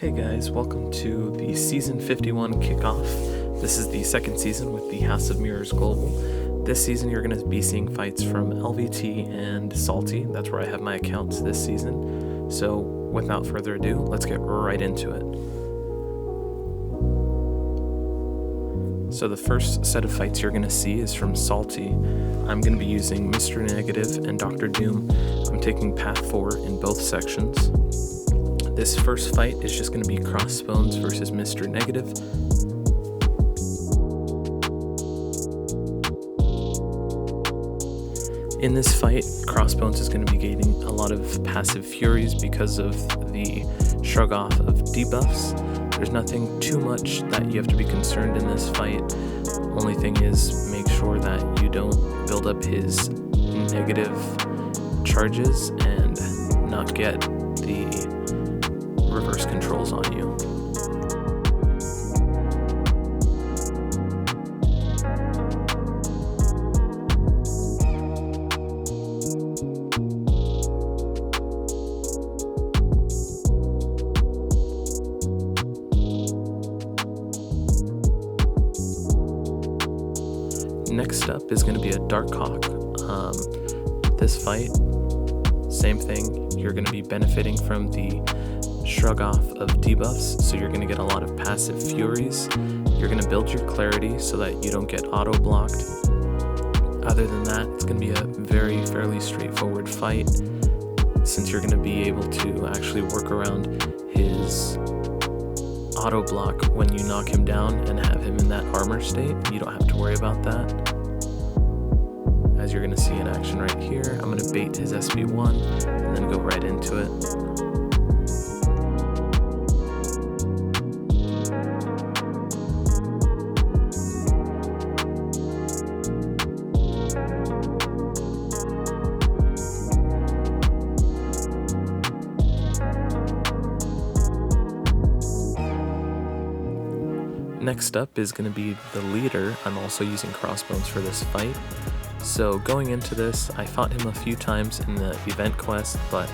Hey guys, welcome to the Season 51 kickoff. This is the second season with the House of Mirrors Global. This season you're going to be seeing fights from LVT and Salty. That's where I have my accounts this season. So without further ado, let's get right into it. So the first set of fights you're going to see is from Salty. I'm going to be using Mr. Negative and Dr. Doom. I'm taking Path 4 in both sections. This first fight is just going to be Crossbones versus Mr. Negative. In this fight, Crossbones is going to be gaining a lot of passive furies because of the shrug off of debuffs. There's nothing too much that you have to be concerned in this fight. Only thing is, make sure that you don't build up his negative charges and not get the reverse controls on you. Next up is going to be a Dark Hawk. This fight, same thing, you're going to be benefiting from the shrug off of debuffs, so you're going to get a lot of passive furies. You're going to build your clarity so that you don't get auto blocked. Other than that, it's going to be a fairly straightforward fight, since you're going to be able to actually work around his auto block when you knock him down and have him in that armor state. You don't have to worry about that. As you're going to see in action right here, I'm going to bait his SP1 and then go right into it. Next up is going to be the leader. I'm also using Crossbones for this fight. So going into this, I fought him a few times in the event quest, but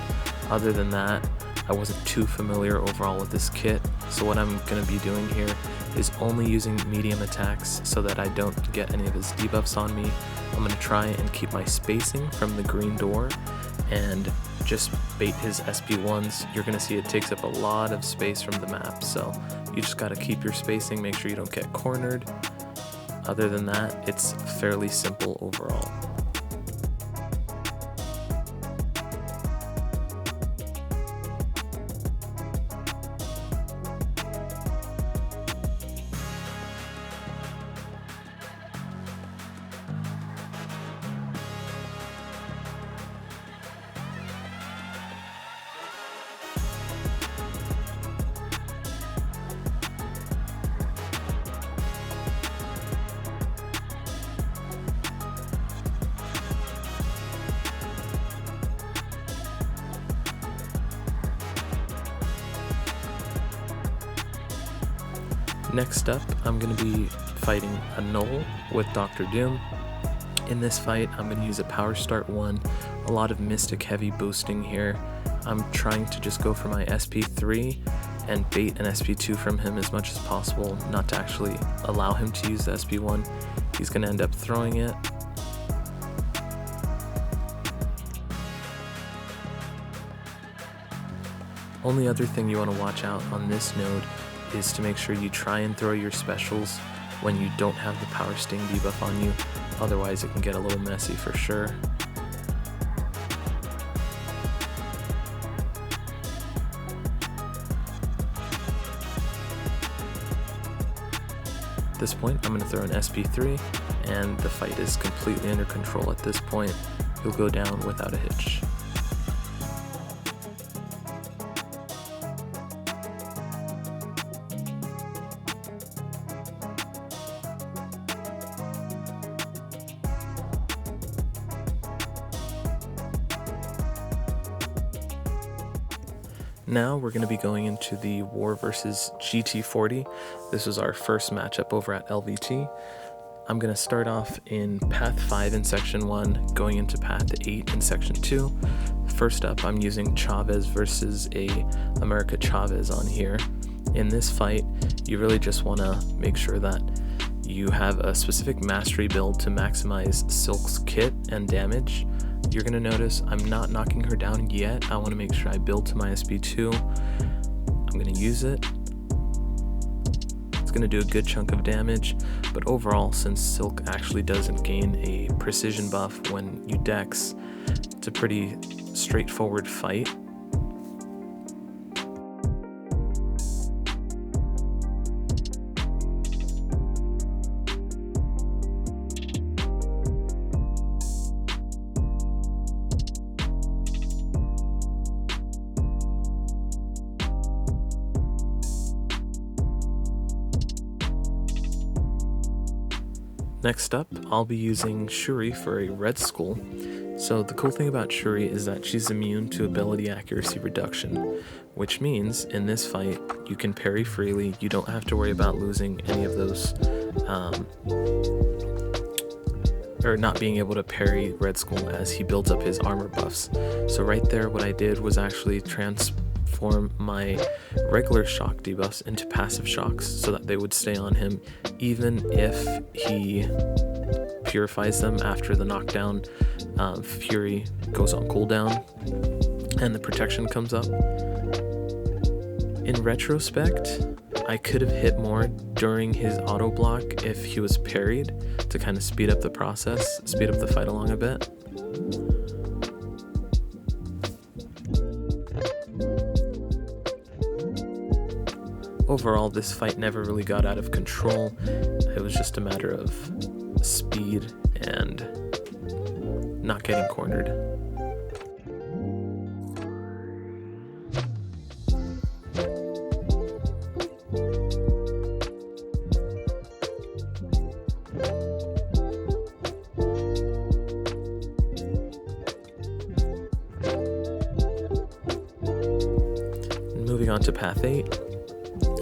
other than that, I wasn't too familiar overall with this kit. So what I'm going to be doing here is only using medium attacks so that I don't get any of his debuffs on me. I'm going to try and keep my spacing from the green door and just bait his SP1s. You're going to see it takes up a lot of space from the map, so you just got to keep your spacing, make sure you don't get cornered. Other than that, it's fairly simple overall. Next up, I'm going to be fighting a Null with Dr. Doom. In this fight, I'm going to use a Power Start 1, a lot of Mystic Heavy boosting here. I'm trying to just go for my SP3 and bait an SP2 from him as much as possible, not to actually allow him to use the SP1. He's going to end up throwing it. Only other thing you want to watch out on this node is to make sure you try and throw your specials when you don't have the Power Sting debuff on you, otherwise it can get a little messy for sure. At this point, I'm going to throw an SP3, and the fight is completely under control at this point. He'll go down without a hitch. Now we're going to be going into the War versus GT40. This was our first matchup over at LVT. I'm going to start off in Path 5 in Section 1, going into Path 8 in Section 2. First up, I'm using Chavez versus a America Chavez on here. In this fight, you really just want to make sure that you have a specific mastery build to maximize Silk's kit and damage. You're going to notice I'm not knocking her down yet. I want to make sure I build to my SP2. I'm going to use it. It's going to do a good chunk of damage, but overall, since Silk actually doesn't gain a precision buff when you dex, it's a pretty straightforward fight. Next up, I'll be using Shuri for a red skull. So the cool thing about Shuri is that she's immune to ability accuracy reduction, which means in this fight you can parry freely. You don't have to worry about losing any of those, or not being able to parry Red Skull as he builds up his armor buffs. So right there, what I did was actually transform my regular shock debuffs into passive shocks so that they would stay on him even if he purifies them after the knockdown. Fury goes on cooldown and the protection comes up. In retrospect, I could have hit more during his auto block if he was parried to kind of speed up the process, speed up the fight along a bit. Overall, this fight never really got out of control. It was just a matter of speed and not getting cornered. Moving on to Path 8.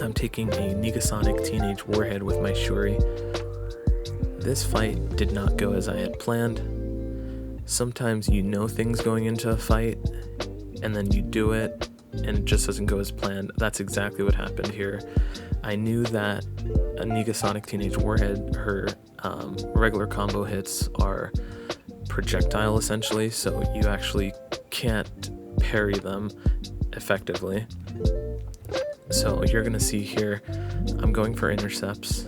I'm taking a Negasonic Teenage Warhead with my Shuri. This fight did not go as I had planned. Sometimes you know things going into a fight, and then you do it, and it just doesn't go as planned. That's exactly what happened here. I knew that a Negasonic Teenage Warhead, her regular combo hits are projectile essentially, so you actually can't parry them effectively. So you're gonna see here, I'm going for intercepts.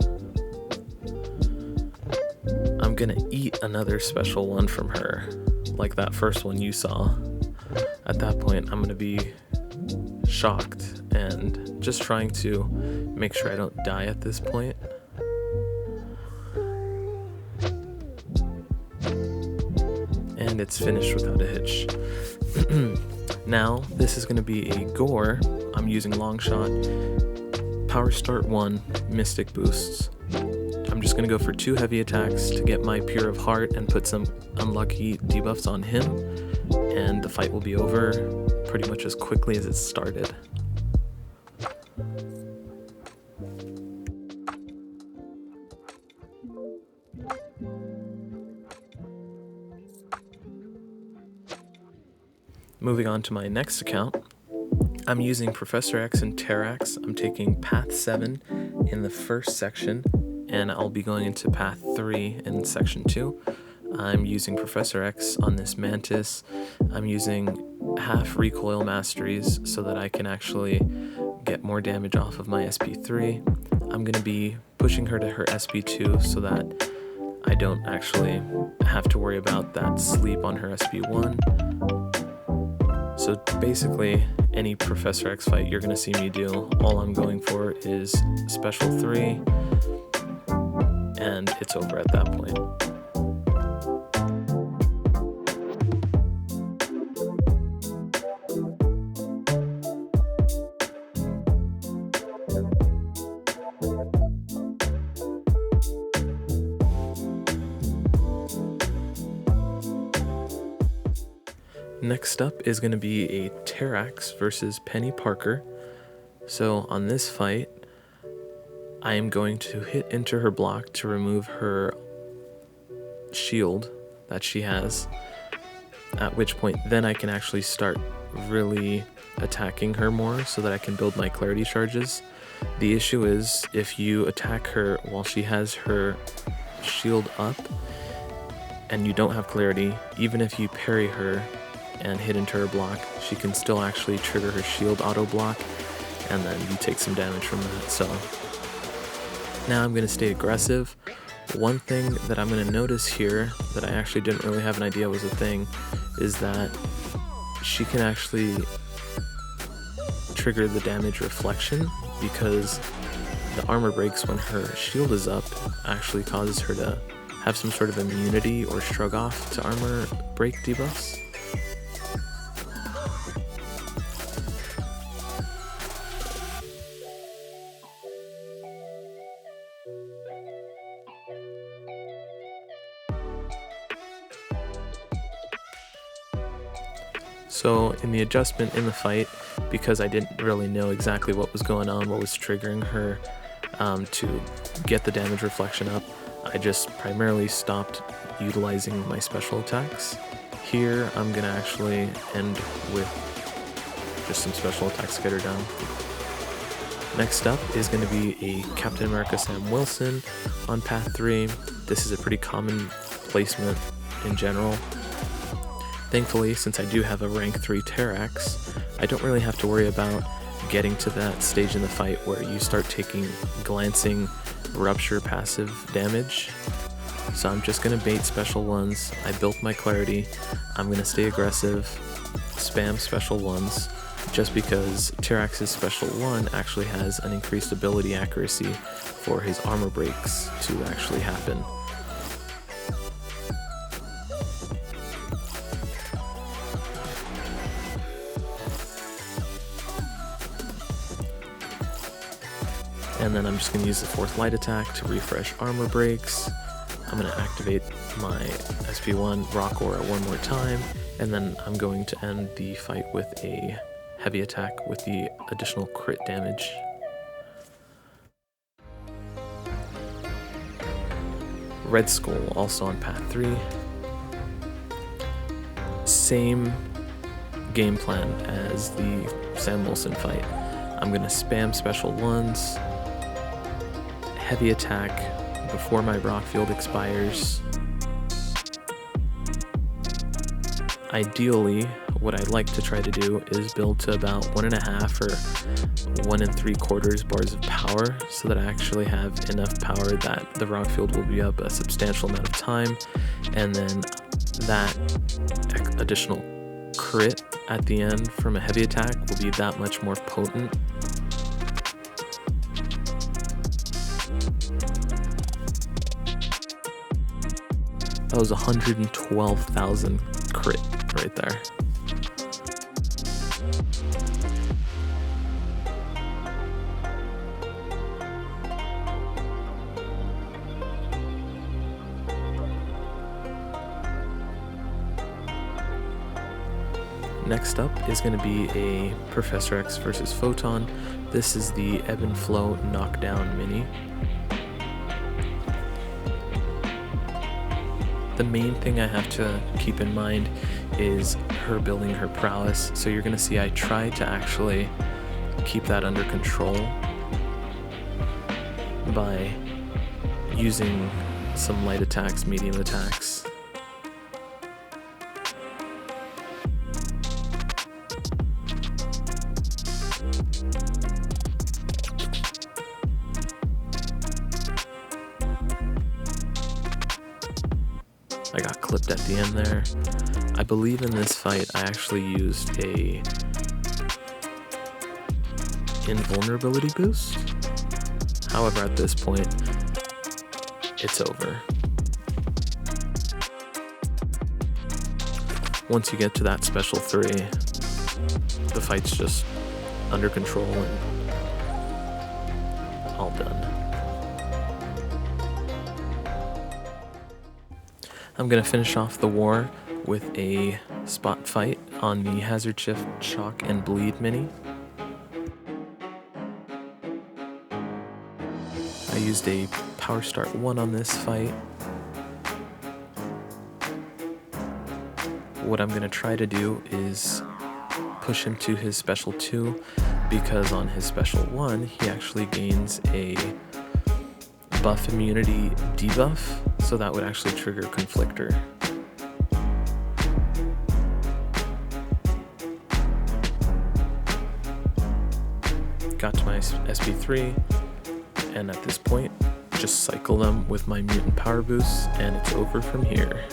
I'm gonna eat another special one from her, like that first one you saw. At that point, I'm gonna be shocked and just trying to make sure I don't die at this point. And it's finished without a hitch. Now, this is going to be a Gorr. I'm using Longshot, Power Start 1, Mystic Boosts. I'm just going to go for 2 heavy attacks to get my Pure of Heart and put some unlucky debuffs on him, and the fight will be over pretty much as quickly as it started. Moving on to my next account, I'm using Professor X and Terrax. I'm taking Path 7 in the first section, and I'll be going into Path 3 in Section 2. I'm using Professor X on this Mantis. I'm using half recoil masteries so that I can actually get more damage off of my SP3. I'm going to be pushing her to her SP2 so that I don't actually have to worry about that sleep on her SP1. So basically, any Professor X fight you're going to see me do, all I'm going for is Special 3, and it's over at that point. Next up is going to be a Terrax versus Penny Parker. So on this fight, I am going to hit into her block to remove her shield that she has. at which point then I can actually start really attacking her more so that I can build my clarity charges. The issue is if you attack her while she has her shield up and you don't have clarity, even if you parry her and hit into her block, she can still actually trigger her shield auto block, and then you take some damage from that. So now I'm going to stay aggressive. One thing that I'm going to notice here that I actually didn't really have an idea was a thing is that she can actually trigger the damage reflection, because the armor breaks when her shield is up actually causes her to have some sort of immunity or shrug off to armor break debuffs. So in the adjustment in the fight, because I didn't really know exactly what was going on, what was triggering her to get the damage reflection up, I just primarily stopped utilizing my special attacks. Here I'm going to actually end with just some special attacks to get her down. Next up is going to be a Captain America Sam Wilson on path 3. This is a pretty common placement in general. Thankfully, since I do have a rank 3 Terrax, I don't really have to worry about getting to that stage in the fight where you start taking glancing rupture passive damage. So I'm just going to bait special ones. I built my clarity. I'm going to stay aggressive, spam special ones, just because Terrax's special 1 actually has an increased ability accuracy for his armor breaks to actually happen. And then I'm just going to use the 4th light attack to refresh armor breaks. I'm going to activate my SP1 Rock Aura one more time, and then I'm going to end the fight with a heavy attack with the additional crit damage. Red Skull also on path 3. Same game plan as the Sam Wilson fight. I'm going to spam special ones, heavy attack before my rock field expires. Ideally, what I'd like to try to do is build to about 1.5 or 1 3/4 bars of power, so that I actually have enough power that the rock field will be up a substantial amount of time, and then that additional crit at the end from a heavy attack will be that much more potent. That was 112,000 crit right there. Next up is going to be a Professor X versus Photon. This is the Ebb and Flow Knockdown Mini. The main thing I have to keep in mind is her building her prowess. So you're going to see I try to actually keep that under control by using some light attacks, medium attacks. I got clipped at the end there. I believe in this fight I actually used a invulnerability boost. However, at this point, it's over. Once you get to that special 3, the fight's just under control and all done. I'm going to finish off the war with a spot fight on the Hazard Shift Shock and Bleed mini. I used a Power Start 1 on this fight. what I'm going to try to do is push him to his special 2, because on his special 1 he actually gains a buff immunity debuff, so that would actually trigger Conflictor. Got to my SP3, and at this point just cycle them with my mutant power boosts, and it's over from here.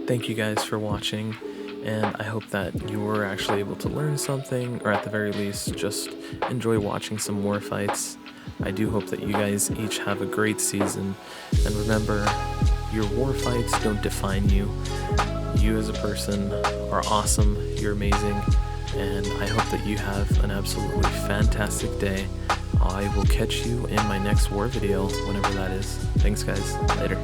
Thank you guys for watching, and I hope that you were actually able to learn something, or at the very least just enjoy watching some war fights. I do hope that you guys each have a great season, and remember, your war fights don't define you. You as a person are awesome, you're amazing, and I hope that you have an absolutely fantastic day. I will catch you in my next war video, whenever that is. Thanks guys, later.